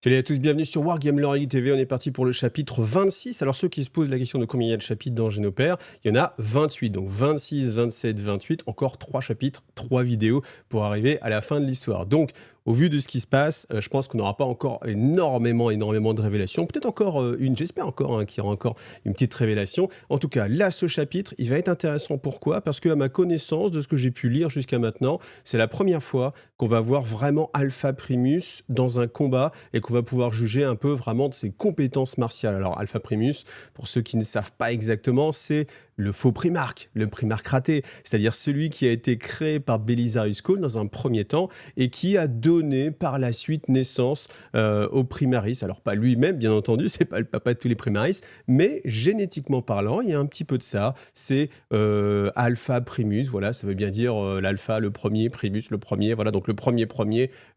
Salut à tous, bienvenue sur Wargamer TV, on est parti pour le chapitre 26. Alors ceux qui se posent la question de combien il y a de chapitres dans Génopère, il y en a 28, donc 26, 27, 28, encore 3 chapitres, 3 vidéos pour arriver à la fin de l'histoire. Donc au vu de ce qui se passe, je pense qu'on n'aura pas encore énormément de révélations, peut-être encore une, j'espère encore, qu'il y aura encore une petite révélation. En tout cas, là, ce chapitre, il va être intéressant. Pourquoi? Parce qu'à ma connaissance, de ce que j'ai pu lire jusqu'à maintenant, c'est la première fois qu'on va voir vraiment Alpha Primus dans un combat et qu'on va pouvoir juger un peu vraiment de ses compétences martiales. Alors Alpha Primus, pour ceux qui ne savent pas exactement, c'est le faux Primarque, le Primarque raté, c'est-à-dire celui qui a été créé par Belisarius Cawl dans un premier temps et qui a donné par la suite naissance aux Primaris. Alors pas lui-même, bien entendu, c'est pas le papa de tous les Primaris, mais génétiquement parlant, il y a un petit peu de ça. C'est Alpha Primus, voilà, ça veut bien dire l'Alpha, le premier, Primus, le premier, voilà, donc le premier,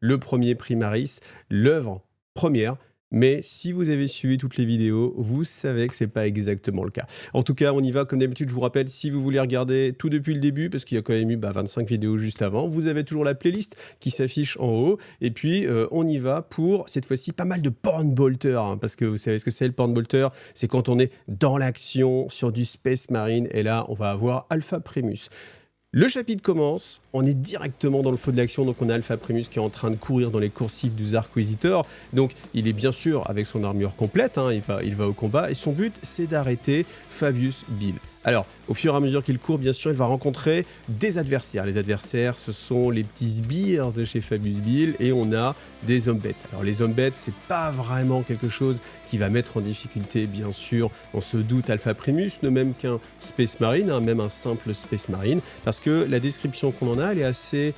le premier Primaris, l'œuvre première. Mais si vous avez suivi toutes les vidéos, vous savez que c'est pas exactement le cas. En tout cas, on y va comme d'habitude. Je vous rappelle, si vous voulez regarder tout depuis le début, parce qu'il y a quand même eu 25 vidéos juste avant, vous avez toujours la playlist qui s'affiche en haut. Et puis, on y va pour, cette fois-ci, pas mal de porn-bolter, hein, parce que vous savez ce que c'est le porn-bolter? C'est quand on est dans l'action, sur du Space Marine, et là, on va avoir Alpha Primus. Le chapitre commence, on est directement dans le feu de l'action, donc on a Alpha Primus qui est en train de courir dans les coursives du Zarquisitor. Donc il est bien sûr avec son armure complète, hein, il va au combat, et son but c'est d'arrêter Fabius Bill. Alors, au fur et à mesure qu'il court, bien sûr, il va rencontrer des adversaires. Les adversaires, ce sont les petits sbires de chez Fabius Bill, et on a des hommes bêtes. Alors, les hommes bêtes, c'est pas vraiment quelque chose qui va mettre en difficulté, bien sûr, on se doute, Alpha Primus, ne même qu'un Space Marine, hein, même un simple Space Marine, parce que la description qu'on en a, elle est assez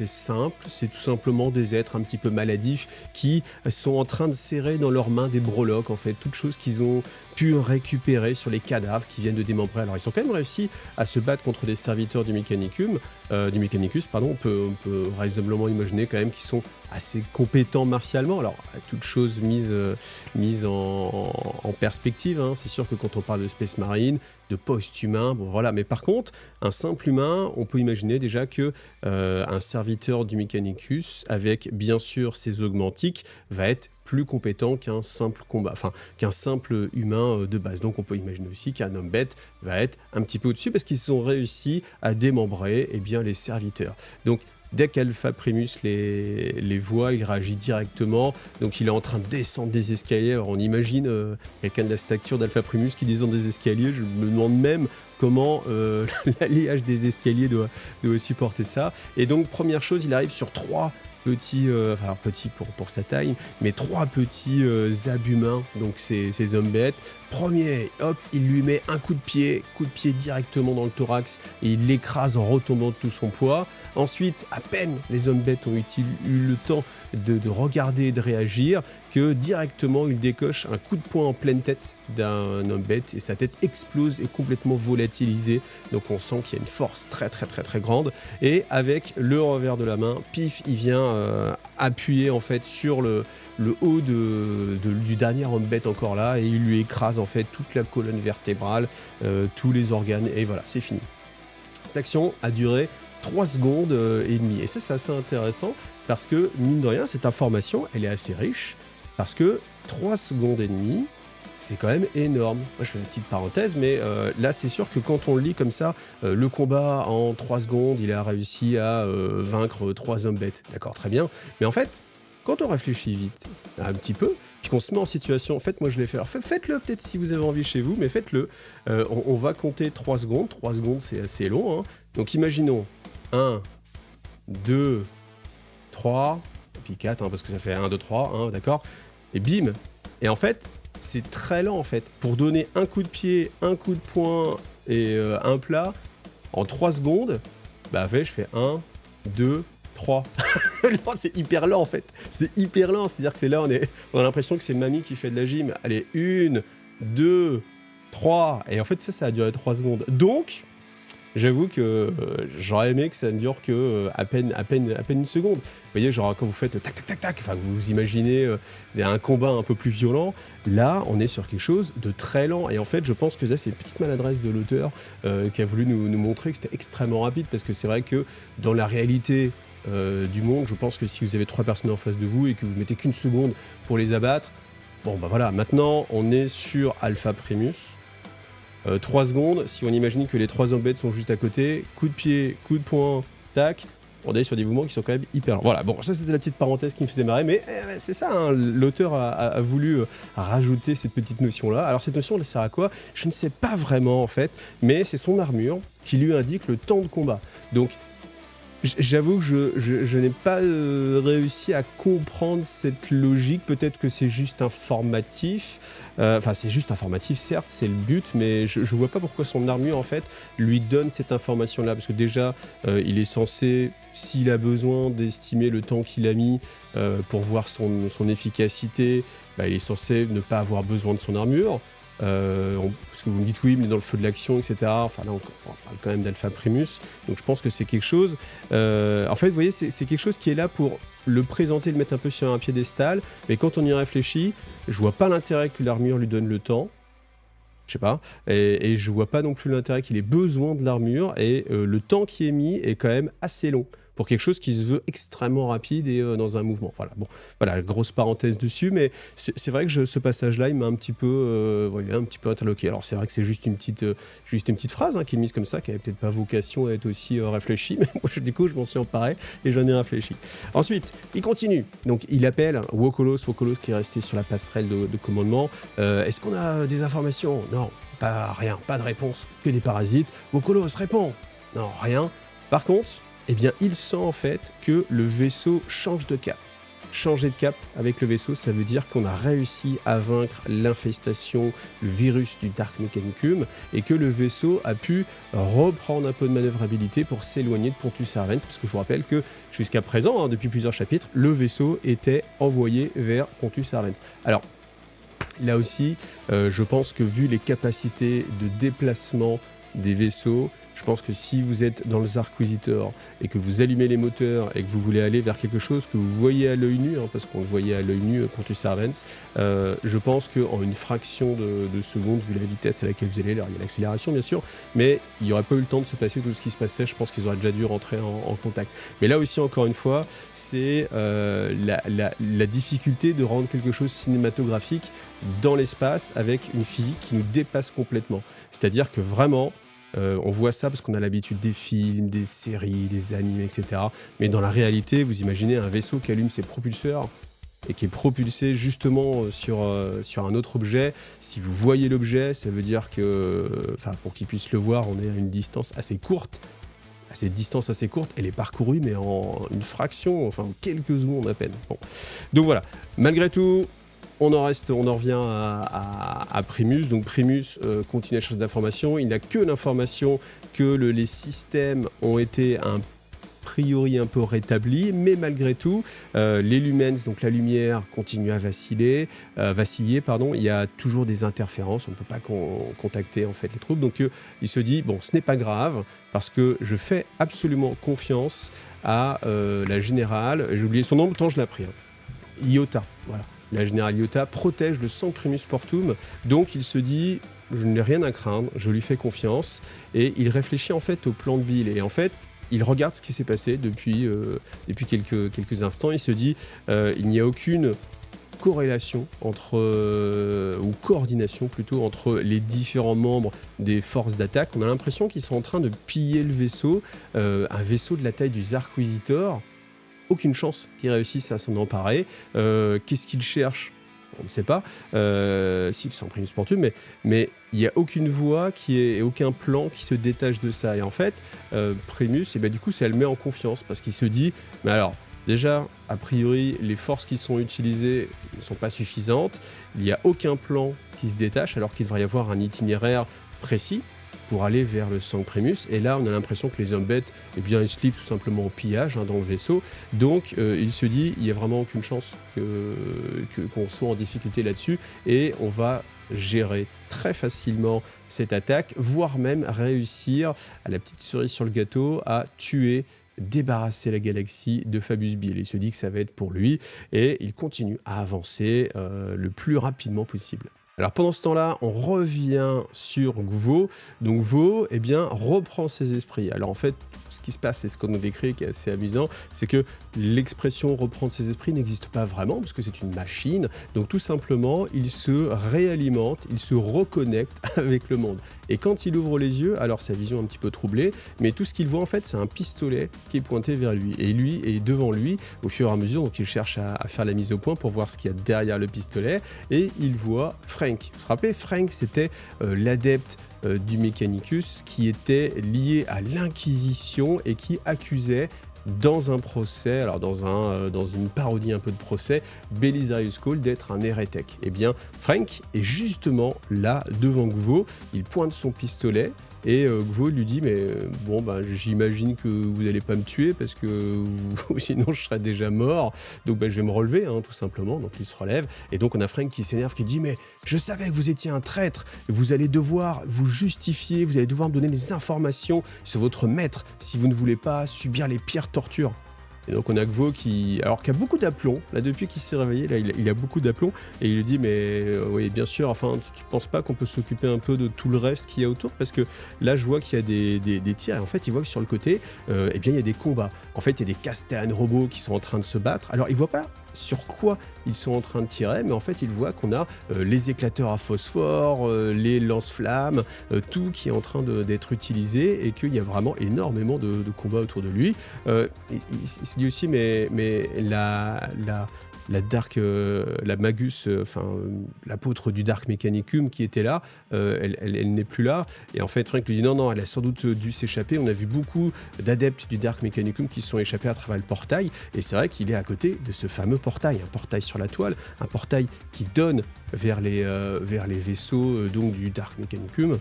simple. C'est tout simplement des êtres un petit peu maladifs qui sont en train de serrer dans leurs mains des breloques, en fait, toutes choses qu'ils ont pu récupérer sur les cadavres qui viennent de démembrer. Alors ils ont quand même réussi à se battre contre des serviteurs du Mechanicus, on peut raisonnablement imaginer quand même qu'ils sont assez compétents martialement. Alors toute chose mise en perspective, hein. C'est sûr que quand on parle de Space Marine, de post-humain, bon voilà, mais par contre, un simple humain, on peut imaginer déjà que un serviteur du Mechanicus, avec bien sûr ses augmentiques, va être plus compétent qu'un simple qu'un simple humain de base. Donc on peut imaginer aussi qu'un homme bête va être un petit peu au-dessus parce qu'ils ont réussi à démembrer les serviteurs. Donc dès qu'Alpha Primus les voit, il réagit directement. Donc il est en train de descendre des escaliers. Alors on imagine quelqu'un de la stature d'Alpha Primus qui descend des escaliers. Je me demande même comment l'alliage des escaliers doit supporter ça. Et donc première chose, il arrive sur 3 petits, petits pour sa taille, mais 3 petits abhumains, donc ces hommes bêtes. Premier, hop, il lui met un coup de pied directement dans le thorax et il l'écrase en retombant de tout son poids. Ensuite, à peine les hommes bêtes ont eu le temps de regarder et de réagir, que directement il décoche un coup de poing en pleine tête d'un homme bête et sa tête explose et complètement volatilisée. Donc on sent qu'il y a une force très grande. Et avec le revers de la main, pif, il vient appuyer en fait sur le haut du dernier homme bête encore là et il lui écrase en fait toute la colonne vertébrale, tous les organes et voilà, c'est fini. Cette action a duré 3 secondes et demie. Et ça, c'est assez intéressant parce que, mine de rien, cette information, elle est assez riche parce que 3 secondes et demie, c'est quand même énorme. Moi, je fais une petite parenthèse, mais là, c'est sûr que quand on le lit comme ça, le combat en 3 secondes, il a réussi à vaincre 3 hommes bêtes. D'accord, très bien. Mais en fait, quand on réfléchit vite, un petit peu, puis qu'on se met en situation, en fait, moi je l'ai fait. Alors faites-le peut-être si vous avez envie chez vous, mais faites-le. On va compter 3 secondes. 3 secondes, c'est assez long, hein. Donc imaginons 1, 2, 3, et puis 4, hein, parce que ça fait 1, 2, 3, hein, d'accord. Et bim. Et en fait, c'est très lent en fait. Pour donner un coup de pied, un coup de poing et un plat, en 3 secondes, bah je fais 1, 2, 3. Non, c'est hyper lent en fait. C'est hyper lent. C'est-à-dire que c'est là, on a l'impression que c'est mamie qui fait de la gym. Allez, 1, 2, 3. Et en fait, ça a duré 3 secondes. Donc, j'avoue que j'aurais aimé que ça ne dure que à peine une seconde. Vous voyez, genre quand vous faites tac tac tac tac, enfin vous imaginez un combat un peu plus violent, là on est sur quelque chose de très lent. Et en fait, je pense que ça c'est une petite maladresse de l'auteur qui a voulu nous montrer que c'était extrêmement rapide parce que c'est vrai que dans la réalité, du monde. Je pense que si vous avez 3 personnes en face de vous et que vous mettez qu'une seconde pour les abattre, bon bah voilà, maintenant on est sur Alpha Primus. 3 secondes, si on imagine que les 3 zombettes sont juste à côté, coup de pied, coup de poing, tac, on est sur des mouvements qui sont quand même hyper lents. Voilà, bon, ça c'était la petite parenthèse qui me faisait marrer, mais c'est ça, hein, l'auteur a voulu rajouter cette petite notion-là. Alors cette notion, elle sert à quoi? Je ne sais pas vraiment en fait, mais c'est son armure qui lui indique le temps de combat. Donc j'avoue que je n'ai pas réussi à comprendre cette logique. Peut-être que c'est juste informatif. Enfin, c'est juste informatif, certes, c'est le but, mais je vois pas pourquoi son armure, en fait, lui donne cette information-là. Parce que déjà, il est censé, s'il a besoin d'estimer le temps qu'il a mis pour voir son efficacité, bah, il est censé ne pas avoir besoin de son armure. Parce que vous me dites oui, mais dans le feu de l'action, etc. Enfin là, on parle quand même d'Alpha Primus, donc je pense que c'est quelque chose. En fait, vous voyez, c'est quelque chose qui est là pour le présenter, le mettre un peu sur un piédestal, mais quand on y réfléchit, je vois pas l'intérêt que l'armure lui donne le temps. Je sais pas, et je vois pas non plus l'intérêt qu'il ait besoin de l'armure, et le temps qui est mis est quand même assez long pour quelque chose qui se veut extrêmement rapide et dans un mouvement. Voilà, bon, voilà, grosse parenthèse dessus, mais c'est vrai que ce passage-là, il m'a un petit peu interloqué. Alors c'est vrai que c'est juste une petite phrase hein, qui est mise comme ça, qui avait peut-être pas vocation à être aussi réfléchie, mais moi du coup je m'en suis emparé et j'en ai réfléchi. Ensuite, il continue, donc il appelle Wokolos qui est resté sur la passerelle de commandement. Est-ce qu'on a des informations? Non, pas rien, pas de réponse, que des parasites. Wokolos, réponds. Non, rien. Par contre, eh bien, il sent en fait que le vaisseau change de cap. Changer de cap avec le vaisseau, ça veut dire qu'on a réussi à vaincre l'infestation, le virus du Dark Mechanicum, et que le vaisseau a pu reprendre un peu de manœuvrabilité pour s'éloigner de Pontus Arvent, parce que je vous rappelle que jusqu'à présent, hein, depuis plusieurs chapitres, le vaisseau était envoyé vers Pontus Arvent. Alors, là aussi, je pense que vu les capacités de déplacement des vaisseaux, je pense que si vous êtes dans le Zarquisitor et que vous allumez les moteurs et que vous voulez aller vers quelque chose que vous voyez à l'œil nu, hein, parce qu'on le voyait à l'œil nu Pontus Arvens, je pense qu'en une fraction de seconde, vu la vitesse à laquelle vous allez, alors il y a l'accélération bien sûr, mais il n'y aurait pas eu le temps de se passer tout ce qui se passait, je pense qu'ils auraient déjà dû rentrer en contact. Mais là aussi, encore une fois, c'est la difficulté de rendre quelque chose cinématographique dans l'espace avec une physique qui nous dépasse complètement. C'est-à-dire que vraiment, on voit ça parce qu'on a l'habitude des films, des séries, des animes, etc. Mais dans la réalité, vous imaginez un vaisseau qui allume ses propulseurs et qui est propulsé justement sur un autre objet. Si vous voyez l'objet, ça veut dire que, pour qu'il puisse le voir, on est à une distance assez courte. À cette distance assez courte, elle est parcourue, mais en une fraction, enfin quelques secondes à peine. Bon. Donc voilà, malgré tout, on en revient à Primus. Donc Primus continue à chercher d'informations. Il n'a que l'information que les systèmes ont été a priori un peu rétablis, mais malgré tout, les lumens, donc la lumière, continue à vaciller. Il y a toujours des interférences. On ne peut pas contacter en fait les troupes. Donc il se dit bon, ce n'est pas grave parce que je fais absolument confiance à la générale. J'ai oublié son nom, pourtant je l'ai appris. Hein. Iota, voilà. La générale Iota protège le Sancte Primus Portum, donc il se dit je n'ai rien à craindre, je lui fais confiance, et il réfléchit en fait au plan de Bill, et en fait il regarde ce qui s'est passé depuis quelques instants, il se dit il n'y a aucune corrélation ou coordination plutôt entre les différents membres des forces d'attaque. On a l'impression qu'ils sont en train de piller le vaisseau, un vaisseau de la taille du Zarquisitor. Aucune chance qu'ils réussissent à s'en emparer. Qu'est-ce qu'ils cherchent? On ne sait pas. S'ils sont Primus Portum, mais il n'y a aucune voie et aucun plan qui se détache de ça. Et en fait, Primus, du coup, ça le met en confiance parce qu'il se dit, mais alors, déjà, a priori, les forces qui sont utilisées ne sont pas suffisantes. Il n'y a aucun plan qui se détache alors qu'il devrait y avoir un itinéraire précis pour aller vers le Sancte Primus, et là on a l'impression que les hommes bêtes, ils se livrent tout simplement au pillage dans le vaisseau, donc il se dit il n'y a vraiment aucune chance qu'on soit en difficulté là-dessus, et on va gérer très facilement cette attaque, voire même réussir à la petite cerise sur le gâteau à débarrasser la galaxie de Fabius Bill. Il se dit que ça va être pour lui, et il continue à avancer le plus rapidement possible. Alors pendant ce temps-là, on revient sur Gvo. Donc Gvo, eh bien, reprend ses esprits. Alors en fait, ce qui se passe, c'est ce qu'on a décrit qui est assez amusant, c'est que l'expression reprendre ses esprits n'existe pas vraiment, parce que c'est une machine. Donc tout simplement, il se réalimente, il se reconnecte avec le monde. Et quand il ouvre les yeux, alors sa vision est un petit peu troublée, mais tout ce qu'il voit en fait, c'est un pistolet qui est pointé vers lui. Et lui est devant lui, au fur et à mesure, donc il cherche à faire la mise au point pour voir ce qu'il y a derrière le pistolet. Et il voit Frank. Vous vous rappelez, Frank, c'était l'adepte du Mechanicus qui était lié à l'Inquisition et qui accusait dans un procès, alors dans une parodie un peu de procès, Belisarius Cawl d'être un hérétique. Eh bien, Frank est justement là, devant Gvo, il pointe son pistolet, et Gvo lui dit, mais bon, ben, j'imagine que vous n'allez pas me tuer, parce que sinon je serais déjà mort, donc ben, je vais me relever, hein, tout simplement. Donc il se relève, et donc on a Frank qui s'énerve, qui dit, mais je savais que vous étiez un traître, vous allez devoir vous justifier, vous allez devoir me donner des informations sur votre maître, si vous ne voulez pas subir les pires tortures. Et donc on a Gvo qui a beaucoup d'aplomb, là depuis qu'il s'est réveillé, là il a beaucoup d'aplomb, et il lui dit, mais oui bien sûr, enfin tu penses pas qu'on peut s'occuper un peu de tout le reste qu'il y a autour, parce que là je vois qu'il y a des tirs, et en fait il voit que sur le côté, eh bien il y a des combats, en fait il y a des Castellan robots qui sont en train de se battre, alors il voit pas sur quoi ils sont en train de tirer, mais en fait il voit qu'on a les éclateurs à phosphore, les lance-flammes, tout qui est en train d'être utilisé, et qu'il y a vraiment énormément de combats autour de lui. Il se dit aussi, mais la Magus, l'apôtre du Dark Mechanicum qui était là, elle n'est plus là. Et en fait, Frank lui dit non, elle a sans doute dû s'échapper. On a vu beaucoup d'adeptes du Dark Mechanicum qui se sont échappés à travers le portail. Et c'est vrai qu'il est à côté de ce fameux portail, un portail sur la toile, un portail qui donne vers les vaisseaux donc du Dark Mechanicum.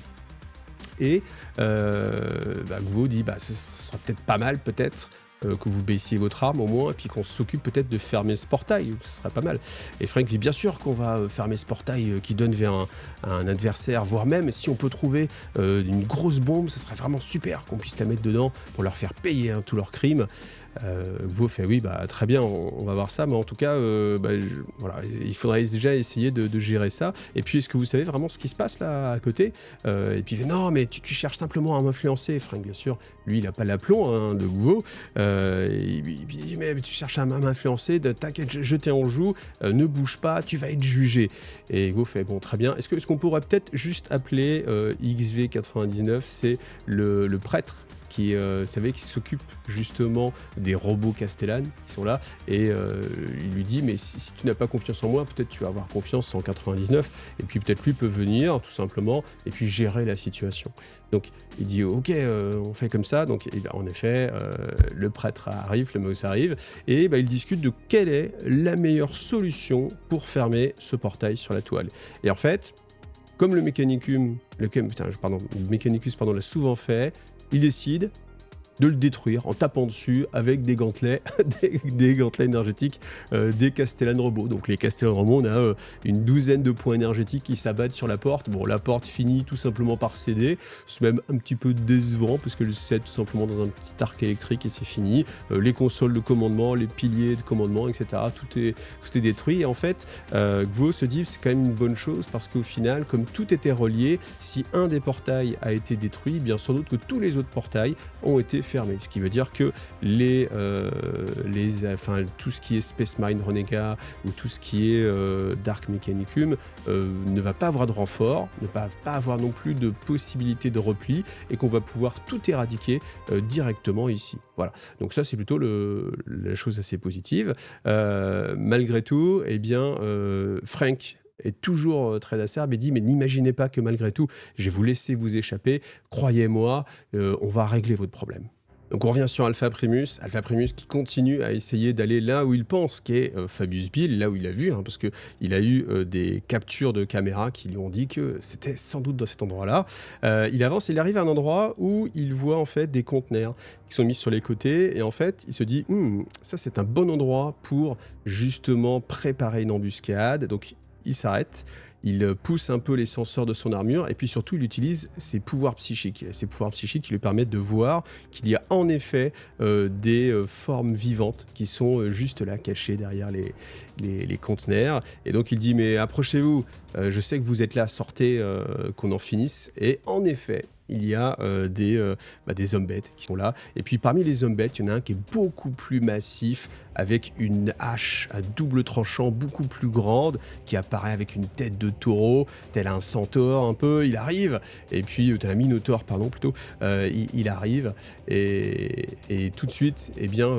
Et Gvo dit, ce sera peut-être pas mal, que vous baissiez votre arme au moins, et puis qu'on s'occupe peut-être de fermer ce portail, ce serait pas mal. Et Frank dit bien sûr qu'on va fermer ce portail qui donne vers un adversaire, voire même si on peut trouver une grosse bombe, ce serait vraiment super qu'on puisse la mettre dedans pour leur faire payer tous leurs crimes. Gvo fait oui, très bien, on va voir ça, mais en tout cas, voilà, il faudrait déjà essayer de gérer ça. Et puis, est-ce que vous savez vraiment ce qui se passe là à côté? Et puis il fait non, mais tu cherches simplement à m'influencer. Frank, bien sûr, lui, il n'a pas l'aplomb de Gvo. Il dit mais tu cherches à m'influencer, t'inquiète, je t'en joue, ne bouge pas, tu vas être jugé. Et Gvo fait bon, très bien. Est-ce qu'on pourrait peut-être juste appeler XV99, c'est le prêtre qui, savait, qui s'occupe justement des robots Castellan qui sont là, et il lui dit mais si tu n'as pas confiance en moi, peut-être tu vas avoir confiance en 99, et puis peut-être lui peut venir tout simplement et puis gérer la situation. Donc il dit ok, on fait comme ça. Donc en effet, le prêtre arrive, le Magus arrive, et il discute de quelle est la meilleure solution pour fermer ce portail sur la toile. Et en fait, comme le Mechanicus l'a souvent fait, il décide de le détruire en tapant dessus avec des gantelets, des gantelets énergétiques des Castellan robots. Donc les Castellan robots, on a une douzaine de points énergétiques qui s'abattent sur la porte. Bon, la porte finit tout simplement par céder. C'est même un petit peu décevant parce qu'elle cède tout simplement dans un petit arc électrique et c'est fini. Les consoles de commandement, les piliers de commandement, etc. Tout est détruit. Et en fait, Gvo se dit c'est quand même une bonne chose parce qu'au final, comme tout était relié, si un des portails a été détruit, bien sans doute que tous les autres portails ont été fermé, ce qui veut dire que tout ce qui est Space Marine Renégat ou tout ce qui est Dark Mechanicum ne va pas avoir de renfort, ne va pas avoir non plus de possibilité de repli, et qu'on va pouvoir tout éradiquer directement ici. Voilà. Donc ça c'est plutôt la chose assez positive. Malgré tout, eh bien Frank est toujours très acerbe et dit mais n'imaginez pas que malgré tout je vais vous laisser vous échapper, croyez-moi, on va régler votre problème. Donc on revient sur Alpha Primus qui continue à essayer d'aller là où il pense qu'est Fabius Bill, là où il a vu, parce qu'il a eu des captures de caméras qui lui ont dit que c'était sans doute dans cet endroit-là. Il avance, il arrive à un endroit où il voit en fait des conteneurs qui sont mis sur les côtés, et en fait il se dit ça c'est un bon endroit pour justement préparer une embuscade. Donc il s'arrête, il pousse un peu les senseurs de son armure et puis surtout il utilise ses pouvoirs psychiques. Ces pouvoirs psychiques qui lui permettent de voir qu'il y a en effet des formes vivantes qui sont juste là, cachées derrière les conteneurs. Et donc il dit mais approchez-vous, je sais que vous êtes là, sortez, qu'on en finisse. Et en effet, il y a des zombettes qui sont là. Et puis parmi les zombettes, il y en a un qui est beaucoup plus massif, avec une hache à double tranchant beaucoup plus grande, qui apparaît avec une tête de taureau, tel un centaure un peu. Il arrive, et puis tel un minotaure, pardon, plutôt. Il arrive, et tout de suite, eh bien,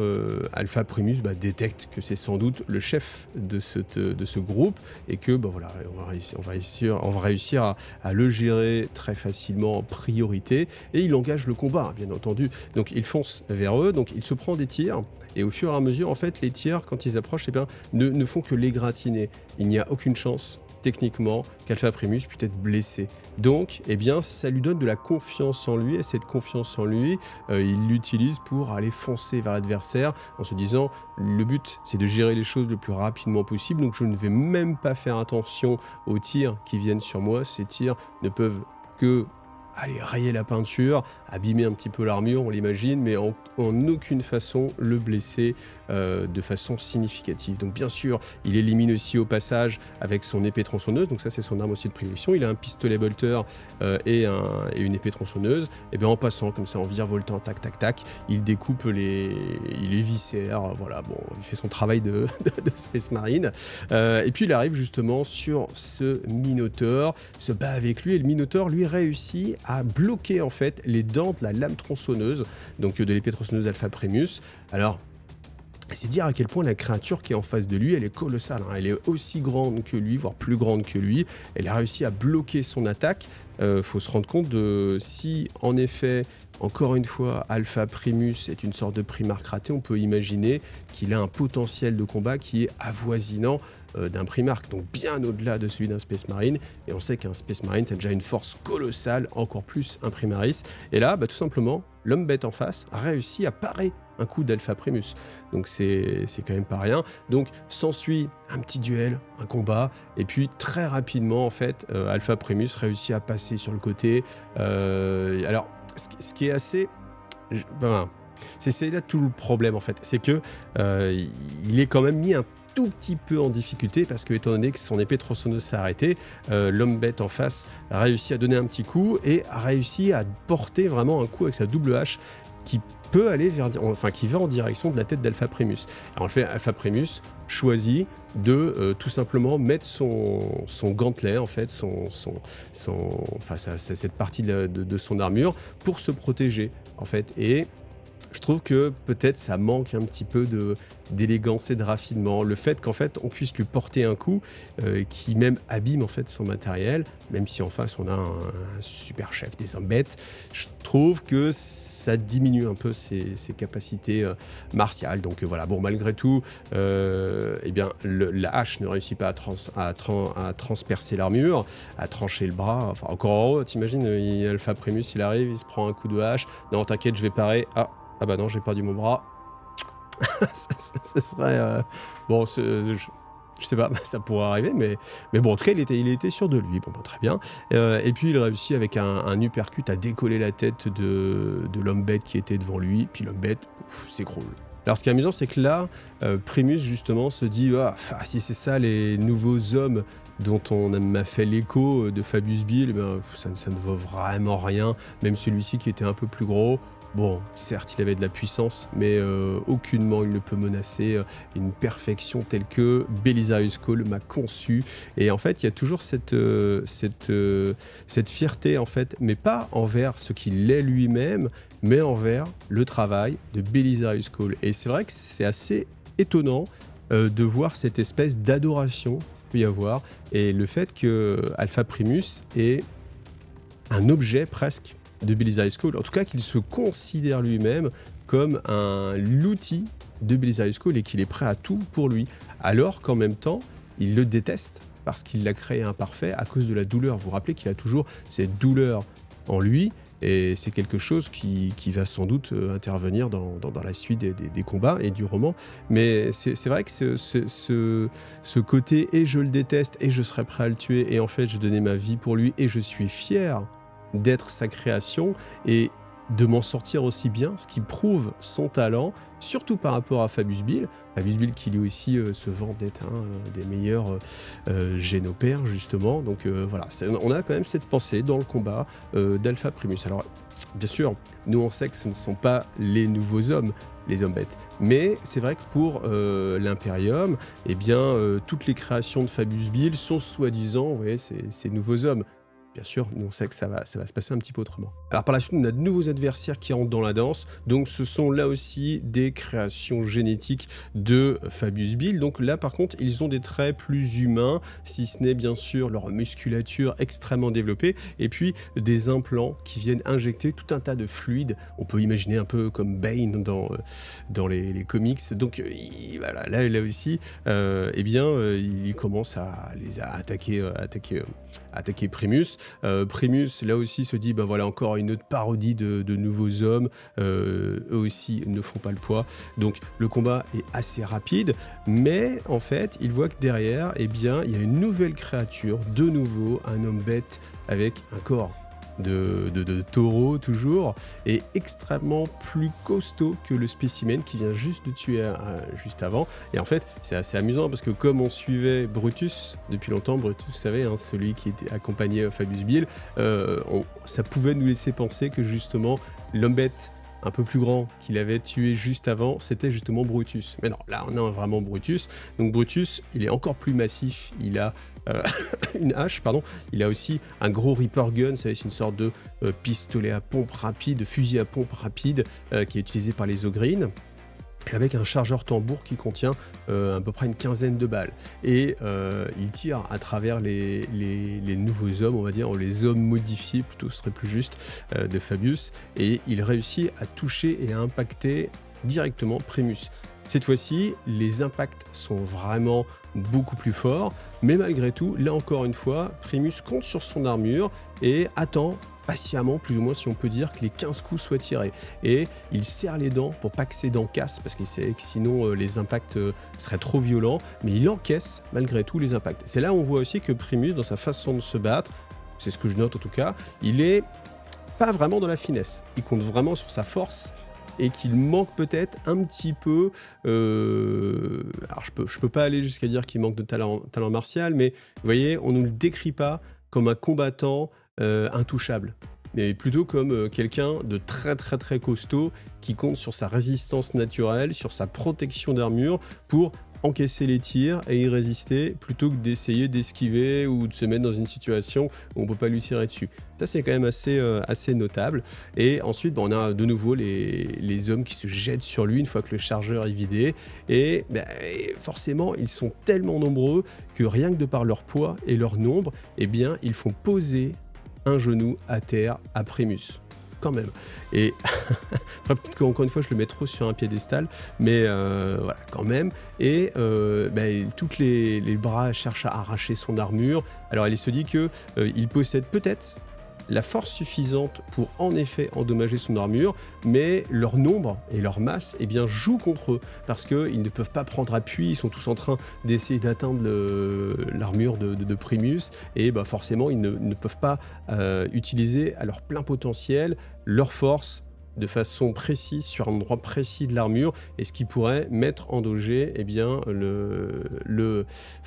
Alpha Primus détecte que c'est sans doute le chef de ce groupe, et que voilà, on va réussir à le gérer très facilement en priorité, et il engage le combat, bien entendu. Donc il fonce vers eux, donc il se prend des tirs, et au fur et à mesure, en fait, les tirs, quand ils approchent, eh bien, ne font que l'égratigner. Il n'y a aucune chance, techniquement, qu'Alpha Primus puisse être blessé. Donc, eh bien, ça lui donne de la confiance en lui, et cette confiance en lui, il l'utilise pour aller foncer vers l'adversaire, en se disant, le but, c'est de gérer les choses le plus rapidement possible, donc je ne vais même pas faire attention aux tirs qui viennent sur moi. Ces tirs ne peuvent que rayer la peinture, abîmer un petit peu l'armure, on l'imagine, mais en aucune façon le blesser de façon significative. Donc bien sûr, il élimine aussi au passage avec son épée tronçonneuse, donc ça c'est son arme aussi de prédilection. Il a un pistolet bolter et une épée tronçonneuse, et bien en passant comme ça, en virevoltant, tac tac tac, il découpe il éviscère, voilà, bon, il fait son travail de Space Marine, et puis il arrive justement sur ce Minotaure, se bat avec lui, et le Minotaure lui réussit à bloquer en fait les dents de la lame tronçonneuse, donc de l'épée tronçonneuse Alpha Primus. Alors, c'est dire à quel point la créature qui est en face de lui, elle est colossale, hein. Elle est aussi grande que lui, voire plus grande que lui. Elle a réussi à bloquer son attaque. Faut se rendre compte de si, en effet, encore une fois, Alpha Primus est une sorte de Primarque raté, on peut imaginer qu'il a un potentiel de combat qui est avoisinant d'un Primarque, donc bien au-delà de celui d'un Space Marine. Et on sait qu'un Space Marine, c'est déjà une force colossale, encore plus un Primaris. Et là, tout simplement, l'homme bête en face a réussi à parer un coup d'Alpha Primus. Donc c'est quand même pas rien. Donc s'ensuit un petit duel, un combat, et puis très rapidement, en fait, Alpha Primus réussit à passer sur le côté. Alors, ce qui est assez... c'est là tout le problème, en fait. C'est que il est quand même mis un tout petit peu en difficulté, parce que étant donné que son épée tronçonneuse s'est arrêtée, l'homme bête en face a réussi à donner un petit coup et a réussi à porter vraiment un coup avec sa double hache qui peut aller qui va en direction de la tête d'Alpha Primus. Alors en fait, Alpha Primus choisit de tout simplement mettre son gantelet, en fait, cette partie de son armure pour se protéger, en fait. Et je trouve que peut-être ça manque un petit peu d'élégance et de raffinement. Le fait qu'en fait on puisse lui porter un coup qui même abîme en fait son matériel, même si en face on a un super chef des hommes bêtes, je trouve que ça diminue un peu ses capacités martiales. Donc voilà, bon, malgré tout, eh bien, la hache ne réussit pas à transpercer l'armure, à trancher le bras. Enfin, encore en haut, t'imagines, Alpha Primus, il arrive, il se prend un coup de hache. Non, t'inquiète, je vais parer. Ah bah non, j'ai perdu mon bras. Ce serait... Bon, je sais pas, ça pourrait arriver, mais bon, en tout cas, il était sûr de lui. Bon, très bien. Et puis, il réussit avec un uppercut à décoller la tête de l'homme bête qui était devant lui. Puis l'homme bête, s'écroule. Alors, ce qui est amusant, c'est que là, Primus, justement, se dit si c'est ça, les nouveaux hommes dont on m'a fait l'écho de Fabius Bill, ça ne vaut vraiment rien. Même celui-ci qui était un peu plus gros. Bon, certes, il avait de la puissance, mais aucunement il ne peut menacer une perfection telle que Belisarius Cawl m'a conçu. Et en fait, il y a toujours cette fierté, en fait, mais pas envers ce qu'il est lui-même, mais envers le travail de Belisarius Cawl. Et c'est vrai que c'est assez étonnant de voir cette espèce d'adoration qu'il peut y avoir, et le fait que Alpha Primus est un objet presque de Belisarius Cawl, en tout cas qu'il se considère lui-même comme l'outil de Belisarius Cawl et qu'il est prêt à tout pour lui, alors qu'en même temps il le déteste parce qu'il l'a créé imparfait à cause de la douleur. Vous vous rappelez qu'il a toujours cette douleur en lui, et c'est quelque chose qui va sans doute intervenir dans la suite des combats et du roman. Mais c'est vrai que ce côté « et je le déteste, et je serais prêt à le tuer, et en fait je donnais ma vie pour lui, et je suis fier d'être sa création », et de m'en sortir aussi bien, ce qui prouve son talent, surtout par rapport à Fabius Bill. Fabius Bill qui lui aussi se vend d'être un des meilleurs génopères, justement. Donc voilà, on a quand même cette pensée dans le combat d'Alpha Primus. Alors, bien sûr, nous on sait que ce ne sont pas les nouveaux hommes, les hommes bêtes. Mais c'est vrai que pour l'Imperium, eh bien, toutes les créations de Fabius Bill sont soi-disant, vous voyez, ces nouveaux hommes. Bien sûr, nous on sait que ça va se passer un petit peu autrement. Alors par la suite, on a de nouveaux adversaires qui rentrent dans la danse. Donc ce sont là aussi des créations génétiques de Fabius Bill. Donc là par contre, ils ont des traits plus humains, si ce n'est bien sûr leur musculature extrêmement développée. Et puis des implants qui viennent injecter tout un tas de fluides. On peut imaginer un peu comme Bane dans les comics. Donc voilà, là aussi, eh bien, il commence à attaquer Primus. Primus, là aussi, se dit, bah voilà, encore une autre parodie de nouveaux hommes. Eux aussi ne font pas le poids. Donc, le combat est assez rapide. Mais, en fait, il voit que derrière, eh bien, il y a une nouvelle créature, de nouveau, un homme bête avec un corps de taureau toujours, et extrêmement plus costaud que le spécimen qui vient juste de tuer juste avant. Et en fait, c'est assez amusant parce que comme on suivait Brutus depuis longtemps, Brutus, vous savez, hein, celui qui était accompagné Fabius Bill, ça pouvait nous laisser penser que justement l'homme bête un peu plus grand qu'il avait tué juste avant, c'était justement Brutus. Mais non, là on a vraiment Brutus. Donc Brutus, il est encore plus massif, il a une hache, pardon. Il a aussi un gros Reaper Gun, c'est une sorte de pistolet à pompe rapide, de fusil à pompe rapide qui est utilisé par les Ogrines, avec un chargeur tambour qui contient à peu près une quinzaine de balles. Et il tire à travers les nouveaux hommes, on va dire, ou les hommes modifiés, plutôt ce serait plus juste, de Fabius, et il réussit à toucher et à impacter directement Primus. Cette fois-ci, les impacts sont vraiment beaucoup plus forts, mais malgré tout, là encore une fois, Primus compte sur son armure et attend patiemment, plus ou moins si on peut dire, que les 15 coups soient tirés. Et il serre les dents pour pas que ses dents cassent, parce qu'il sait que sinon les impacts seraient trop violents, mais il encaisse malgré tout les impacts. C'est là où on voit aussi que Primus, dans sa façon de se battre, c'est ce que je note en tout cas, il est pas vraiment dans la finesse. Il compte vraiment sur sa force, et qu'il manque peut-être un petit peu... alors je peux pas aller jusqu'à dire qu'il manque de talent martial, mais vous voyez, on ne le décrit pas comme un combattant intouchable, mais plutôt comme quelqu'un de très très très costaud qui compte sur sa résistance naturelle, sur sa protection d'armure pour encaisser les tirs et y résister plutôt que d'essayer d'esquiver ou de se mettre dans une situation où on ne peut pas lui tirer dessus. Ça c'est quand même assez notable. Et ensuite on a de nouveau les hommes qui se jettent sur lui une fois que le chargeur est vidé, et forcément ils sont tellement nombreux que rien que de par leur poids et leur nombre, eh bien ils font poser un genou à terre à Primus. Quand même. Et après, peut-être qu'encore une fois, je le mets trop sur un piédestal, mais voilà, quand même. Et toutes les bras cherchent à arracher son armure. Alors, il se dit qu'il possède peut-être la force suffisante pour en effet endommager son armure, mais leur nombre et leur masse jouent contre eux, parce qu'ils ne peuvent pas prendre appui, ils sont tous en train d'essayer d'atteindre l'armure de Primus, et forcément ils ne peuvent pas utiliser à leur plein potentiel leur force de façon précise sur un endroit précis de l'armure, et ce qui pourrait mettre en danger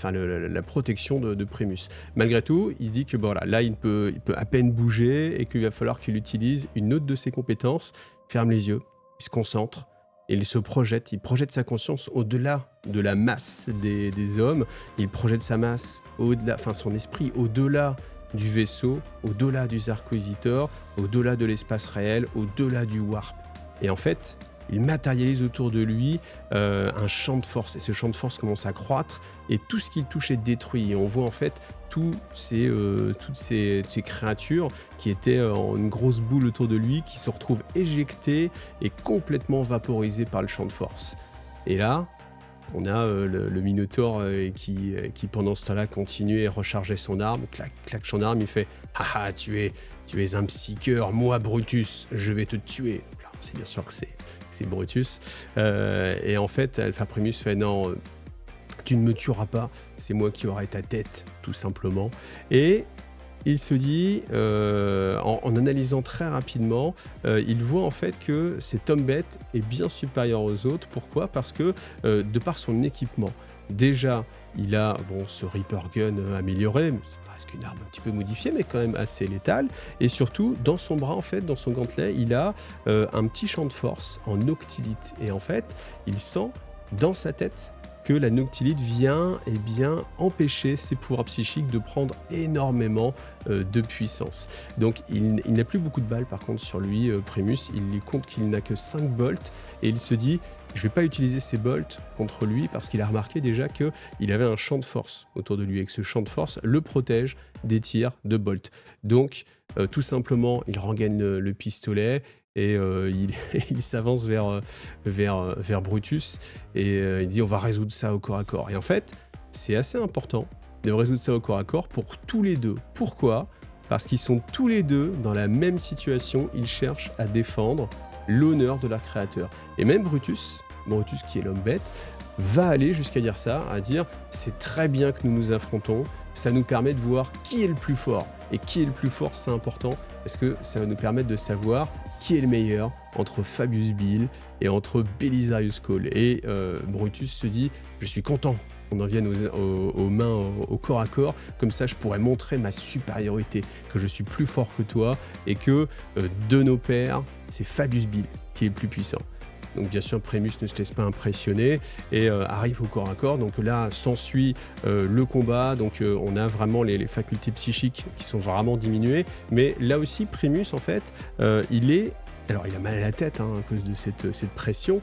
la protection de Primus. Malgré tout, il se dit que là il peut à peine bouger et qu'il va falloir qu'il utilise une autre de ses compétences. Il ferme les yeux, il se concentre et il projette sa conscience au-delà de la masse des hommes, il projette sa masse au-delà, son esprit au-delà du vaisseau, au-delà du Zarquisitor, au-delà de l'espace réel, au-delà du warp. Et en fait, il matérialise autour de lui un champ de force, et ce champ de force commence à croître, et tout ce qu'il touche est détruit. Et on voit en fait toutes ces créatures qui étaient en une grosse boule autour de lui, qui se retrouvent éjectées et complètement vaporisées par le champ de force. Et là, On a le Minotaure qui, pendant ce temps-là, continuait et rechargeait son arme. Claque son arme, il fait « Haha, tu es un psycheur, moi Brutus, je vais te tuer ». C'est bien sûr que c'est Brutus. Et en fait, Alpha Primus fait « Non, tu ne me tueras pas, c'est moi qui aurai ta tête, tout simplement ». Et il se dit, en analysant très rapidement, il voit en fait que cet homme bête est bien supérieur aux autres. Pourquoi ? Parce que de par son équipement, déjà, il a ce Reaper Gun amélioré, c'est presque une arme un petit peu modifiée, mais quand même assez létale. Et surtout, dans son bras, en fait, dans son gantelet, il a un petit champ de force en Noctilite. Et en fait, il sent dans sa tête que la Noctilite vient empêcher ses pouvoirs psychiques de prendre énormément de puissance. Donc il n'a plus beaucoup de balles par contre sur lui, Primus, il compte qu'il n'a que 5 bolts et il se dit je vais pas utiliser ces bolts contre lui parce qu'il a remarqué déjà qu'il avait un champ de force autour de lui et que ce champ de force le protège des tirs de bolts. Donc tout simplement il rengaine le pistolet et il s'avance vers Brutus et il dit on va résoudre ça au corps à corps. Et en fait, c'est assez important de résoudre ça au corps à corps pour tous les deux. Pourquoi ? Parce qu'ils sont tous les deux dans la même situation, ils cherchent à défendre l'honneur de leur créateur. Et même Brutus qui est l'homme bête, va aller jusqu'à dire ça, à dire c'est très bien que nous nous affrontons, ça nous permet de voir qui est le plus fort. Et qui est le plus fort, c'est important, parce que ça va nous permettre de savoir qui est le meilleur entre Fabius Bill et entre Belisarius Cawl. Et Brutus se dit, je suis content qu'on en vienne aux mains, au corps à corps, comme ça je pourrais montrer ma supériorité, que je suis plus fort que toi, et que de nos pères, c'est Fabius Bill qui est le plus puissant. Donc bien sûr, Primus ne se laisse pas impressionner et arrive au corps à corps. Donc là, s'ensuit le combat. Donc on a vraiment les facultés psychiques qui sont vraiment diminuées. Mais là aussi, Primus, en fait, il a mal à la tête à cause de cette pression.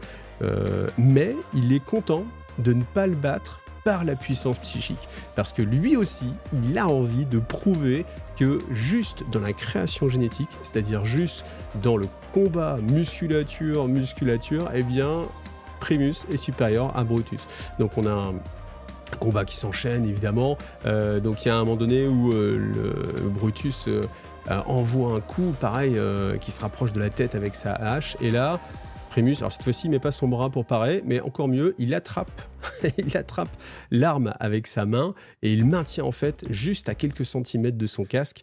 Mais il est content de ne pas le battre par la puissance psychique. Parce que lui aussi, il a envie de prouver que juste dans la création génétique, c'est-à-dire juste dans le combat musculature, eh bien, Primus est supérieur à Brutus. Donc on a un combat qui s'enchaîne, évidemment. Donc il y a un moment donné où Brutus envoie un coup, pareil, qui se rapproche de la tête avec sa hache. Et là, Primus, alors cette fois-ci, il met pas son bras pour parer, mais encore mieux, il attrape l'arme avec sa main et il maintient en fait juste à quelques centimètres de son casque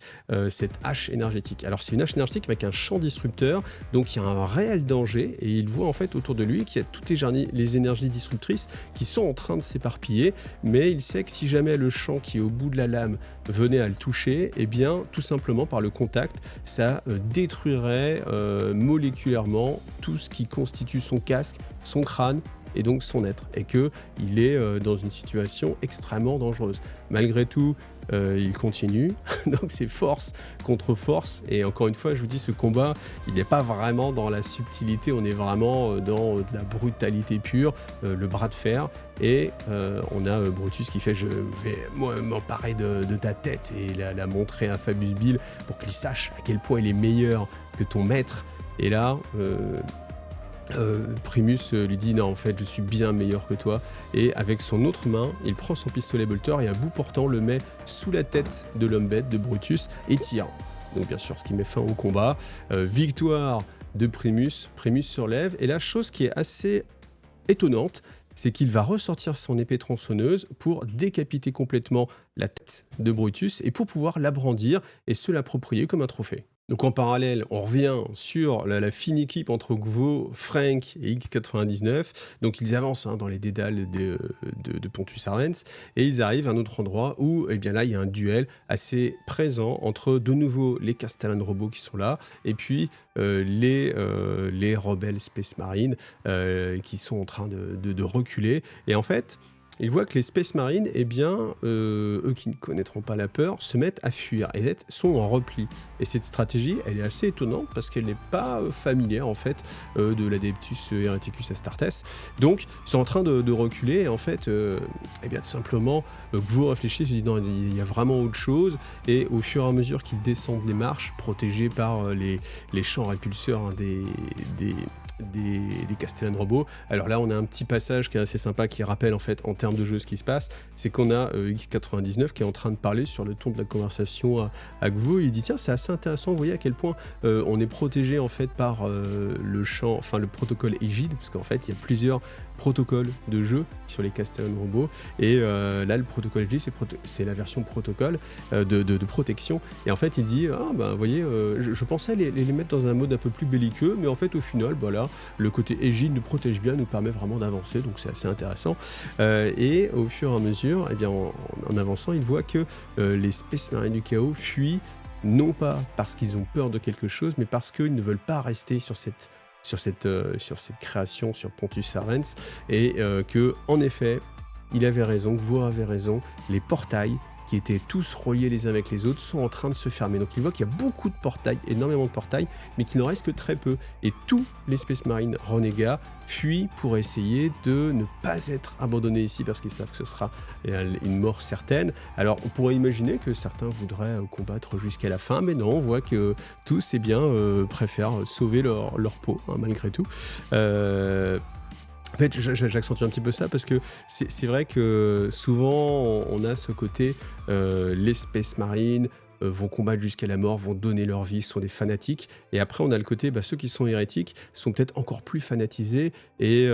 cette hache énergétique. Alors c'est une hache énergétique avec un champ disrupteur, donc il y a un réel danger et il voit en fait autour de lui qu'il y a toutes les énergies disruptrices qui sont en train de s'éparpiller, mais il sait que si jamais le champ qui est au bout de la lame venait à le toucher, eh bien tout simplement par le contact, ça détruirait moléculairement tout ce qui constitue son casque, son crâne, et donc son être, et qu'il est dans une situation extrêmement dangereuse. Malgré tout, il continue, donc c'est force contre force, et encore une fois, je vous dis, ce combat, il n'est pas vraiment dans la subtilité, on est vraiment dans de la brutalité pure, le bras de fer, et on a Brutus qui fait « je vais m'emparer de ta tête » et la montrer à Fabius Bill pour qu'il sache à quel point il est meilleur que ton maître, et là... Primus lui dit non, en fait je suis bien meilleur que toi, et avec son autre main il prend son pistolet bolter et à bout portant le met sous la tête de l'homme bête de Brutus et tire. Donc bien sûr ce qui met fin au combat. Victoire de Primus se relève, et la chose qui est assez étonnante, c'est qu'il va ressortir son épée tronçonneuse pour décapiter complètement la tête de Brutus et pour pouvoir la brandir et se l'approprier comme un trophée. Donc en parallèle, on revient sur la fine équipe entre Gvo, Frank et X99. Donc ils avancent dans les dédales de Pontus Arens et ils arrivent à un autre endroit où, eh bien là, il y a un duel assez présent entre de nouveau les Castellan robots qui sont là et puis les rebelles Space Marines qui sont en train de reculer. Et en fait, ils voient que les Space Marines, eh bien, eux qui ne connaîtront pas la peur, se mettent à fuir et sont en repli. Et cette stratégie, elle est assez étonnante parce qu'elle n'est pas familière, en fait, de l'Adeptus Hereticus Astartes. Donc, ils sont en train de reculer et en fait, eh bien, tout simplement, Gvo réfléchit, se dit non, il y a vraiment autre chose. Et au fur et à mesure qu'ils descendent les marches, protégés par les champs répulseurs des Castellan robots. Alors là, on a un petit passage qui est assez sympa, qui rappelle en fait en termes de jeu ce qui se passe. C'est qu'on a X99 qui est en train de parler sur le ton de la conversation à Gvo. Il dit tiens, c'est assez intéressant, vous voyez à quel point on est protégé en fait par le protocole Egide, parce qu'en fait il y a plusieurs protocoles de jeu sur les Castellan robots, et là le protocole Egide c'est la version protocole de protection, et en fait il dit vous voyez, je pensais les mettre dans un mode un peu plus belliqueux, mais en fait au final là, le côté Egide nous protège bien, nous permet vraiment d'avancer, donc c'est assez intéressant. Et au fur et à mesure, eh bien, en avançant, il voit que les Space Marines du Chaos fuient, non pas parce qu'ils ont peur de quelque chose, mais parce qu'ils ne veulent pas rester sur cette création, sur Pontus Arens, et que, en effet, il avait raison, Gvo avait raison, les portails qui étaient tous reliés les uns avec les autres, sont en train de se fermer. Donc il voit qu'il y a beaucoup de portails, énormément de portails, mais qu'il n'en reste que très peu. Et tous les Space Marines renégats fuient pour essayer de ne pas être abandonnés ici, parce qu'ils savent que ce sera une mort certaine. Alors on pourrait imaginer que certains voudraient combattre jusqu'à la fin, mais non, on voit que tous préfèrent sauver leur peau, malgré tout. En fait, j'accentue un petit peu ça parce que c'est vrai que souvent on a ce côté, les Space Marines vont combattre jusqu'à la mort, vont donner leur vie, sont des fanatiques, et après on a le côté, ceux qui sont hérétiques sont peut-être encore plus fanatisés, et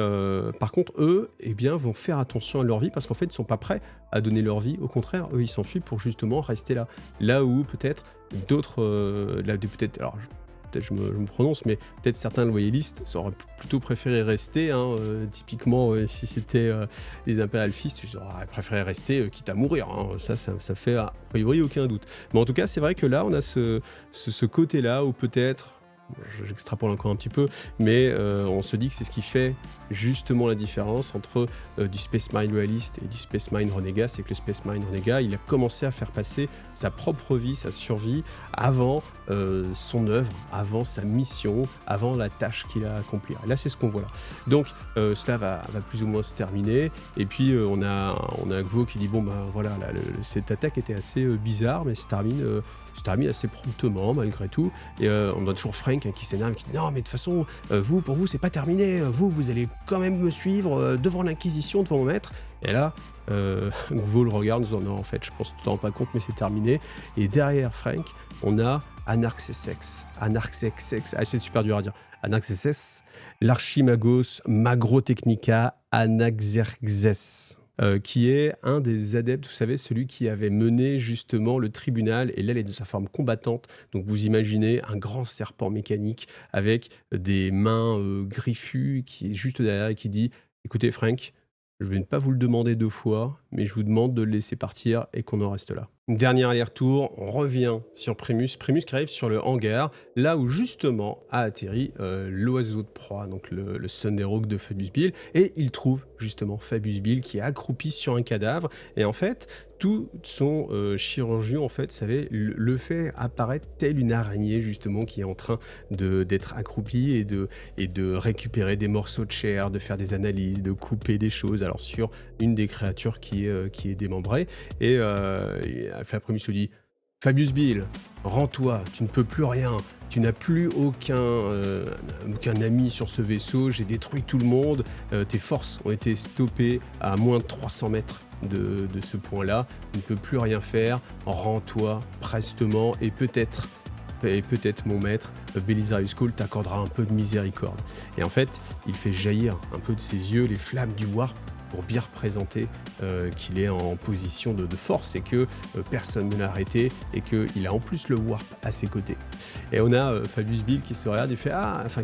par contre eux, vont faire attention à leur vie, parce qu'en fait ils sont pas prêts à donner leur vie, au contraire, eux ils s'enfuient pour justement rester là. Là où peut-être d'autres, alors peut-être je me prononce, mais peut-être certains loyalistes auraient plutôt préféré rester, typiquement si c'était des Imperial Fists, ils auraient préféré rester quitte à mourir, ça fait a priori aucun doute. Mais en tout cas c'est vrai que là on a ce côté-là où peut-être, j'extrapole encore un petit peu, mais on se dit que c'est ce qui fait justement la différence entre du Space Marine loyaliste et du Space Marine renégat, c'est que le Space Marine renégat, il a commencé à faire passer sa propre vie, sa survie, avant son œuvre, avant sa mission, avant la tâche qu'il a à accomplir. Et là, c'est ce qu'on voit là. Donc, cela va plus ou moins se terminer, et puis on a Gvo qui dit, cette attaque était assez bizarre, mais se termine assez promptement, malgré tout, et on a toujours Frank qui s'énerve, qui dit non mais de toute façon pour vous c'est pas terminé, vous allez quand même me suivre devant l'Inquisition, devant mon maître. Et là Gvo le regarde en disant non, en fait je pense que tu t'en rends pas compte, mais c'est terminé. Et derrière Frank on a Anarxesex, c'est super dur à dire, Anarxesex, l'Archimagos Magrotechnica Anaxerxes, qui est un des adeptes, vous savez, celui qui avait mené justement le tribunal, et là il est de sa forme combattante, donc vous imaginez un grand serpent mécanique avec des mains griffues qui est juste derrière et qui dit écoutez Frank, je vais ne pas vous le demander 2 fois, mais je vous demande de le laisser partir et qu'on en reste là. Dernier aller-retour, on revient sur Primus qui arrive sur le hangar, là où justement a atterri l'oiseau de proie, donc le Thunderhawk de Fabius Bill, et il trouve justement Fabius Bill qui est accroupi sur un cadavre, et en fait tout son chirurgien en fait, vous savez, le fait apparaître telle une araignée justement qui est en train d'être accroupie et de récupérer des morceaux de chair, de faire des analyses, de couper des choses, alors sur une des créatures qui est démembrée, et Primus lui dit Fabius Bill, rends-toi, tu ne peux plus rien, tu n'as plus aucun ami sur ce vaisseau, j'ai détruit tout le monde, tes forces ont été stoppées à moins de 300 mètres de ce point-là, tu ne peux plus rien faire, rends-toi prestement, et peut-être mon maître, Belisarius Cawl, t'accordera un peu de miséricorde. Et en fait, il fait jaillir un peu de ses yeux les flammes du warp, pour bien représenter qu'il est en position de force, et que personne ne l'a arrêté, et qu'il a en plus le warp à ses côtés. Et on a Fabius Bill qui se regarde et fait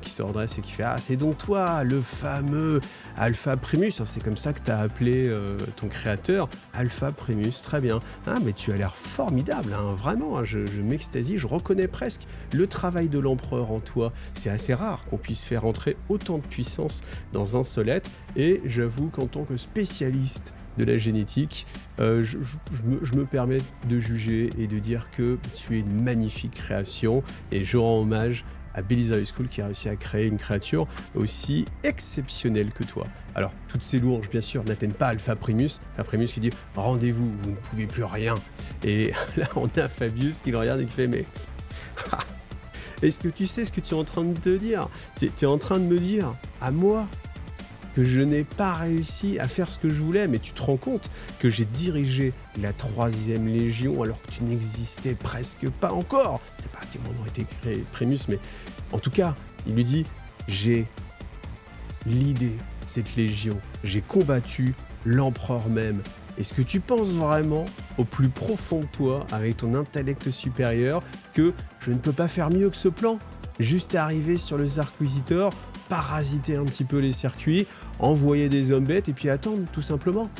qui se redresse et qui fait c'est donc toi, le fameux Alpha Primus, c'est comme ça que tu as appelé ton créateur, Alpha Primus, très bien. Mais tu as l'air formidable, vraiment, je m'extasie, je reconnais presque le travail de l'empereur en toi. C'est assez rare qu'on puisse faire entrer autant de puissance dans un seul être, et j'avoue qu'en tant que spécialiste de la génétique, je me permets de juger et de dire que tu es une magnifique création, et je rends hommage à Belisarius Cawl qui a réussi à créer une créature aussi exceptionnelle que toi. Alors, toutes ces louanges, bien sûr, n'atteignent pas Alpha Primus qui dit « Rendez-vous, vous ne pouvez plus rien ». Et là, on a Fabius qui le regarde et qui fait « Mais Est-ce que tu sais ce que tu es en train de te dire? Tu es en train de me dire, à moi, que je n'ai pas réussi à faire ce que je voulais, mais tu te rends compte que j'ai dirigé la 3e Légion alors que tu n'existais presque pas encore. Je sais pas à quel moment a été créé Primus, mais en tout cas, il lui dit, j'ai l'idée, cette Légion, j'ai combattu l'empereur même. Est-ce que tu penses vraiment, au plus profond de toi, avec ton intellect supérieur, que je ne peux pas faire mieux que ce plan? Juste arriver sur le Zarquisitor, parasiter un petit peu les circuits, envoyer des hommes bêtes et puis attendre, tout simplement.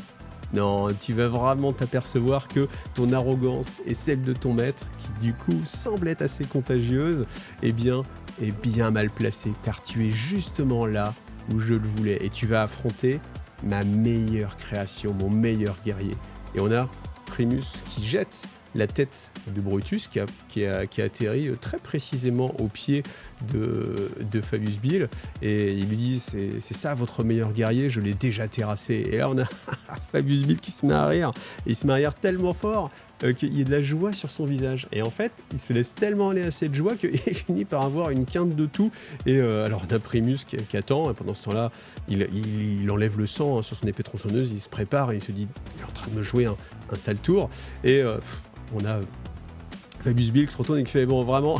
Non, tu vas vraiment t'apercevoir que ton arrogance et celle de ton maître, qui du coup semble être assez contagieuse, eh bien, est bien mal placée, car tu es justement là où je le voulais, et tu vas affronter ma meilleure création, mon meilleur guerrier. Et on a Primus qui jette la tête de Brutus qui a atterri très précisément au pied de Fabius Bill, et il lui dit c'est ça votre meilleur guerrier, je l'ai déjà terrassé. Et là on a Fabius Bill qui se met à rire, et il se met à rire tellement fort qu'il y a de la joie sur son visage, et en fait il se laisse tellement aller à cette joie qu'il finit par avoir une quinte de tout. Et alors on a Primus qui attend, et pendant ce temps là il enlève le sang sur son épée tronçonneuse, il se prépare et il se dit il est en train de me jouer un sale tour, et on a Fabius Bill qui se retourne et qui fait bon vraiment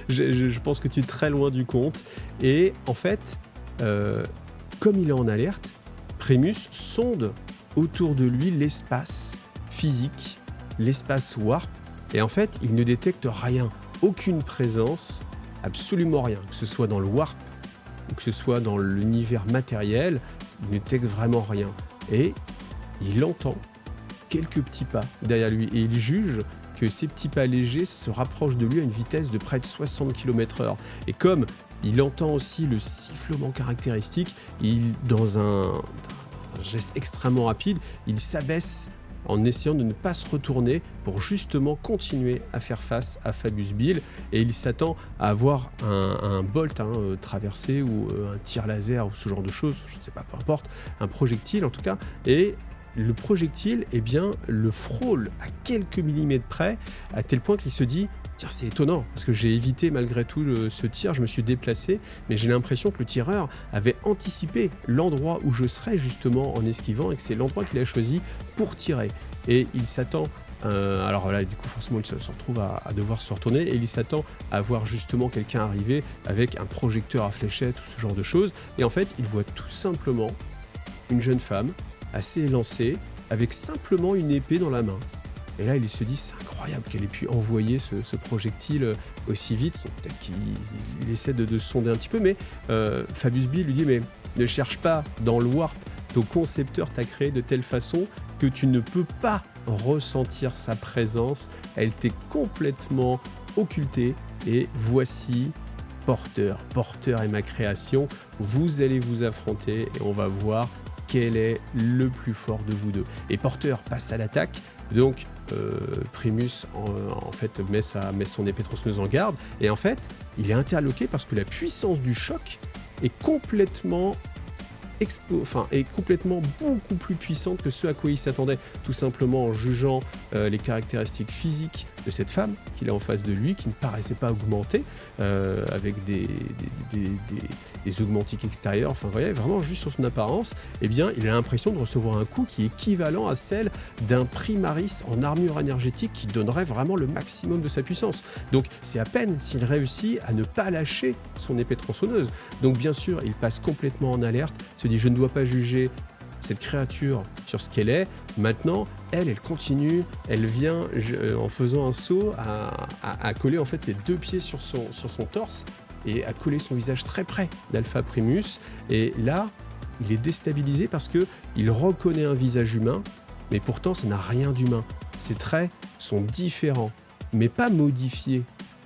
je pense que tu es très loin du compte. Et en fait comme il est en alerte, Primus sonde autour de lui l'espace physique, l'espace warp, et en fait il ne détecte rien, aucune présence, absolument rien, que ce soit dans le warp ou que ce soit dans l'univers matériel, il ne détecte vraiment rien. Et il entend quelques petits pas derrière lui, et il juge que ces petits pas légers se rapprochent de lui à une vitesse de près de 60 km/h. Et comme il entend aussi le sifflement caractéristique, dans un geste extrêmement rapide, il s'abaisse en essayant de ne pas se retourner pour justement continuer à faire face à Fabius Bill. Et il s'attend à avoir un bolt traversé, ou un tir laser, ou ce genre de choses, je ne sais pas, peu importe, un projectile en tout cas. Et le projectile, eh bien, le frôle à quelques millimètres près, à tel point qu'il se dit « Tiens, c'est étonnant, parce que j'ai évité malgré tout ce tir, je me suis déplacé, mais j'ai l'impression que le tireur avait anticipé l'endroit où je serais justement en esquivant, et que c'est l'endroit qu'il a choisi pour tirer. » Et il s'attend, alors là, du coup, forcément, il se retrouve à devoir se retourner, et il s'attend à voir justement quelqu'un arriver avec un projecteur à fléchettes ou ce genre de choses. Et en fait, il voit tout simplement une jeune femme, assez élancée, avec simplement une épée dans la main. Et là, il se dit, c'est incroyable qu'elle ait pu envoyer ce projectile aussi vite. Peut-être qu'il essaie de sonder un petit peu, mais Fabius Bill lui dit, mais ne cherche pas dans le warp, ton concepteur t'a créé de telle façon que tu ne peux pas ressentir sa présence, elle t'est complètement occultée, et voici Porter. Porter est ma création, vous allez vous affronter, et on va voir quel est le plus fort de vous deux. Et Porter passe à l'attaque, donc Primus en fait met son épée tronçonneuse en garde, et en fait il est interloqué parce que la puissance du choc est complètement beaucoup plus puissante que ce à quoi il s'attendait, tout simplement en jugeant les caractéristiques physiques de cette femme qu'il a en face de lui, qui ne paraissait pas augmentée, avec des augmentiques extérieurs, enfin vous voyez, vraiment juste sur son apparence. Eh bien il a l'impression de recevoir un coup qui est équivalent à celle d'un primaris en armure énergétique, qui donnerait vraiment le maximum de sa puissance. Donc c'est à peine s'il réussit à ne pas lâcher son épée tronçonneuse. Donc bien sûr il passe complètement en alerte, se dit je ne dois pas juger cette créature sur ce qu'elle est. Maintenant, elle continue, elle vient en faisant un saut à coller en fait ses deux pieds sur son torse, et à coller son visage très près d'Alpha Primus. Et là, il est déstabilisé parce que il reconnaît un visage humain, mais pourtant ça n'a rien d'humain. Ses traits sont différents, mais pas modifiés.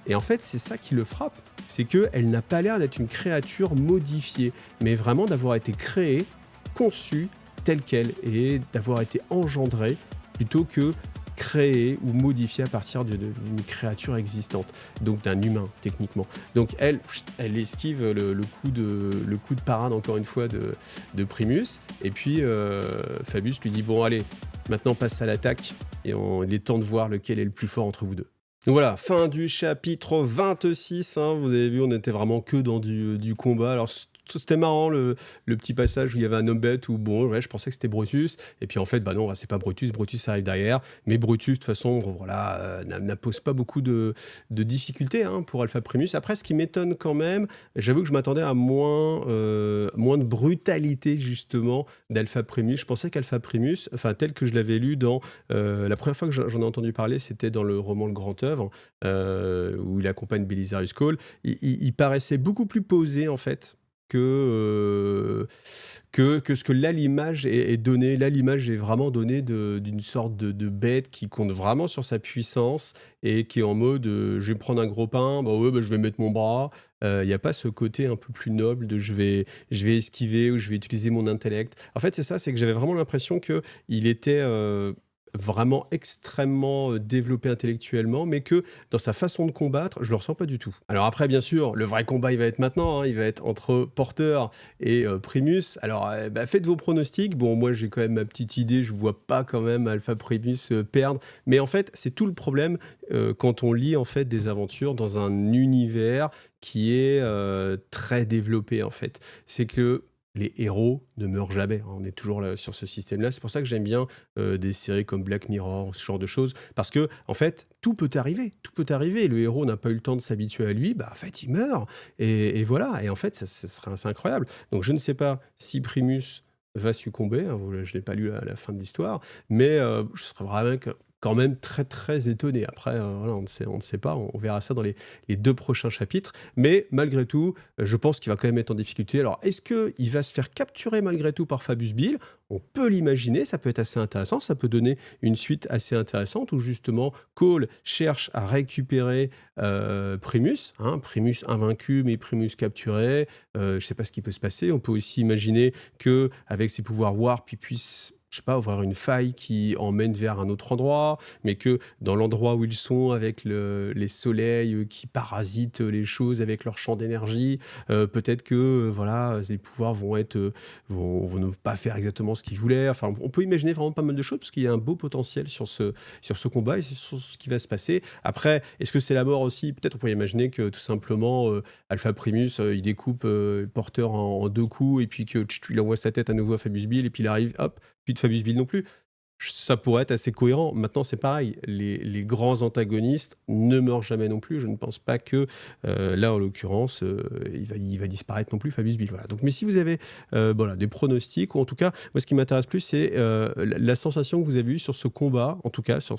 Et en fait, c'est ça qui le frappe, c'est qu'elle n'a pas l'air d'être une créature modifiée, mais vraiment d'avoir été créée, conçue telle qu'elle, et d'avoir été engendrée plutôt que créée ou modifiée à partir d'une créature existante, donc d'un humain techniquement. Donc elle esquive le coup de parade encore une fois de Primus, et puis Fabius lui dit bon allez, maintenant passe à l'attaque, et il est temps de voir lequel est le plus fort entre vous deux. Donc voilà, fin du chapitre 26, hein. Vous avez vu, on était vraiment que dans du combat. Alors c'était marrant le petit passage où il y avait un homme bête où bon, ouais, je pensais que c'était Brutus et puis en fait, bah non, c'est pas Brutus, Brutus arrive derrière. Mais Brutus, de toute façon, voilà, n'impose pas beaucoup de difficultés, hein, pour Alpha Primus. Après, ce qui m'étonne quand même, j'avoue que je m'attendais à moins de brutalité justement d'Alpha Primus. Je pensais qu'Alpha Primus, enfin tel que je l'avais lu dans la première fois que j'en ai entendu parler, c'était dans le roman Le Grand Œuvre, où il accompagne Belisarius Cole. Il paraissait beaucoup plus posé, en fait, que ce que là, l'image est donnée. Là, l'image est vraiment donnée d'une sorte de bête qui compte vraiment sur sa puissance et qui est en mode je vais prendre un gros pain, bah ouais, bah, je vais mettre mon bras. Il n'y a pas ce côté un peu plus noble de je vais esquiver ou je vais utiliser mon intellect. En fait, c'est ça, c'est que j'avais vraiment l'impression qu'il était vraiment extrêmement développé intellectuellement, mais que dans sa façon de combattre, je le ressens pas du tout. Alors après, bien sûr, le vrai combat, il va être maintenant, hein, il va être entre Porter et Primus. Alors, bah, faites vos pronostics. Bon, moi, j'ai quand même ma petite idée, je vois pas quand même Alpha Primus perdre, mais en fait, c'est tout le problème quand on lit en fait des aventures dans un univers qui est très développé en fait. C'est que les héros ne meurent jamais, hein. On est toujours là sur ce système-là. C'est pour ça que j'aime bien des séries comme Black Mirror, ce genre de choses, parce que en fait, tout peut arriver. Tout peut arriver. Le héros n'a pas eu le temps de s'habituer à lui, bah en fait, il meurt. Et voilà. Et en fait, ça serait assez incroyable. Donc, je ne sais pas si Primus va succomber, hein. Je ne l'ai pas lu à la fin de l'histoire, mais je serais vraiment quand même très très étonné. Après, voilà, on ne sait pas, on verra ça dans les 2 prochains chapitres. Mais malgré tout, je pense qu'il va quand même être en difficulté. Alors, est-ce qu'il va se faire capturer malgré tout par Fabius Bill? On peut l'imaginer, ça peut être assez intéressant, ça peut donner une suite assez intéressante où justement Cole cherche à récupérer Primus, hein, Primus invaincu mais Primus capturé. Je ne sais pas ce qui peut se passer. On peut aussi imaginer que avec ses pouvoirs Warp, il puisse, je sais pas, ouvrir une faille qui emmène vers un autre endroit, mais que dans l'endroit où ils sont, avec les soleils qui parasitent les choses avec leur champ d'énergie, peut-être que voilà, les pouvoirs vont ne pas faire exactement ce qu'ils voulaient. Enfin, on peut imaginer vraiment pas mal de choses parce qu'il y a un beau potentiel sur ce combat et c'est sur ce qui va se passer. Après, est-ce que c'est la mort aussi? Peut-être on pourrait imaginer que tout simplement Alpha Primus, il découpe Porter en 2 coups et puis que il envoie sa tête à nouveau à Fabius Bill et puis il arrive, hop, plus de Fabius Bill non plus. Ça pourrait être assez cohérent. Maintenant, c'est pareil. Les grands antagonistes ne meurent jamais non plus. Je ne pense pas que, là, en l'occurrence, il va disparaître non plus, Fabius Bill. Voilà. Donc, mais si vous avez voilà, des pronostics, ou en tout cas, moi, ce qui m'intéresse plus, c'est la sensation que vous avez eue sur ce combat, en tout cas, sur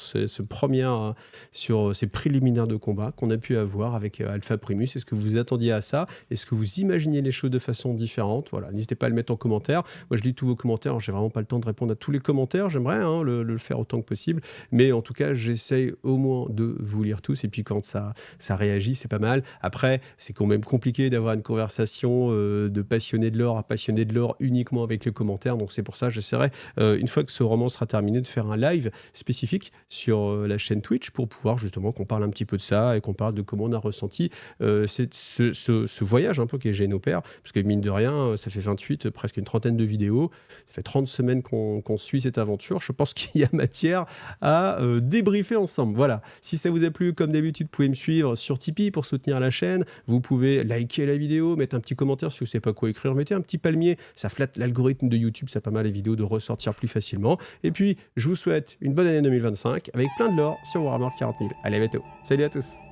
sur ces préliminaires de combat qu'on a pu avoir avec Alpha Primus. Est-ce que vous attendiez à ça? Est-ce que vous imaginiez les choses de façon différente? Voilà. N'hésitez pas à le mettre en commentaire. Moi, je lis tous vos commentaires. J'ai vraiment pas le temps de répondre à tous les commentaires. J'aimerais, hein, le faire autant que possible. Mais en tout cas, j'essaye au moins de vous lire tous. Et puis quand ça réagit, c'est pas mal. Après, c'est quand même compliqué d'avoir une conversation de passionné de l'or à passionné de l'or uniquement avec les commentaires. Donc c'est pour ça que j'essaierai, une fois que ce roman sera terminé, de faire un live spécifique sur la chaîne Twitch pour pouvoir justement qu'on parle un petit peu de ça et qu'on parle de comment on a ressenti ce voyage un peu qui est Génopère. Parce que mine de rien, ça fait 28, presque une trentaine de vidéos. Ça fait 30 semaines qu'on suit cette aventure. Je pense qu'il y a matière à débriefer ensemble. Voilà. Si ça vous a plu, comme d'habitude, vous pouvez me suivre sur Tipeee pour soutenir la chaîne. Vous pouvez liker la vidéo, mettre un petit commentaire si vous ne savez pas quoi écrire. Mettez un petit palmier, ça flatte l'algorithme de YouTube, ça permet à les vidéos de ressortir plus facilement. Et puis, je vous souhaite une bonne année 2025 avec plein de lore sur Warhammer 40 000. Allez, à bientôt. Salut à tous.